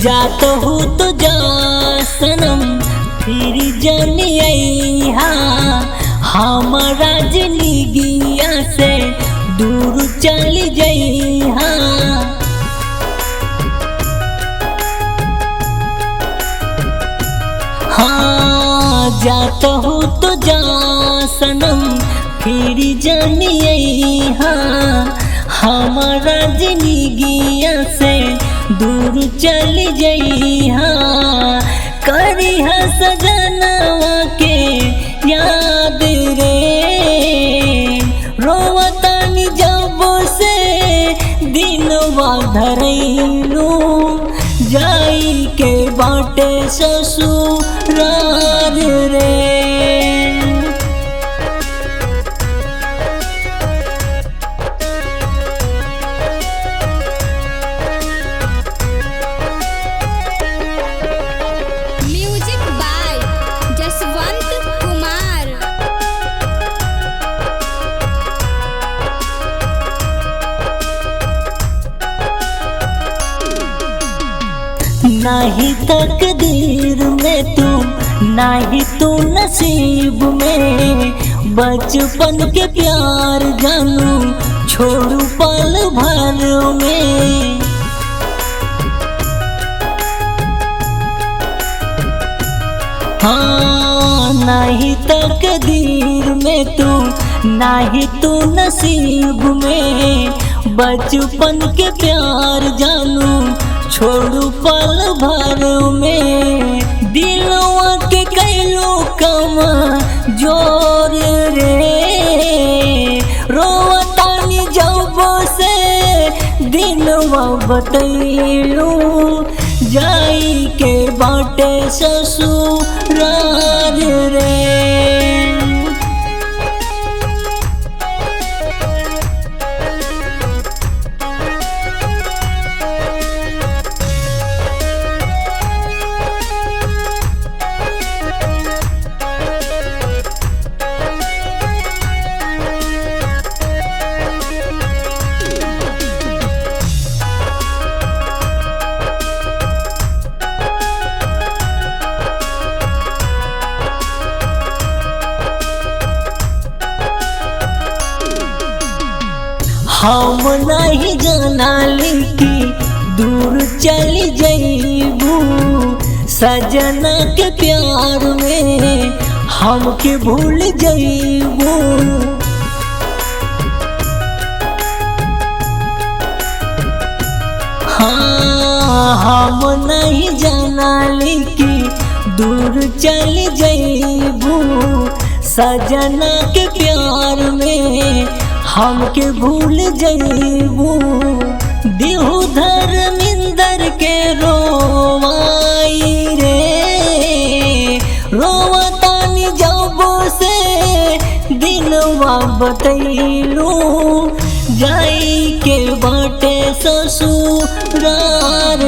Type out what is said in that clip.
जात हो तो जा सनम फिर जनिया हमारा जिंदगिया से दूर चल जइहा। हाँ जात हो तो जा सनम फिर जनिया हमारा जिंदगिया से दूर चल जइहा। करिहा सजनवा के याद रे रोवतानी जब से दिनवा धरैलू जाई के बाटे ससुराल रे। Music by Jaswant Kumar. नाही तकदीर में तू नाही तू नसीब में बचपन के प्यार जानू छोड़ू पल भर में। हाँ नाही तकदीर में तू नाही तू नसीब में बचपन के प्यार जानू छोड़ू पल भर में। दिलवा के कैलो कम जोर रे रोवतानी जब से दिनवा बतैलू जाई के बाटे ससुराल रे। हम नहीं जानाली कि दूर चली जइबू सजना के प्यार में हमके भूल जइबू। हाँ हम नहीं जानाली कि दूर चली जइबू सजना के प्यार में हमके भूल जइबू। दिहु धर्मिंदर के रोवाई रे रोवतानी जब से दिनवा बतैलू जाई के बाटे ससुराल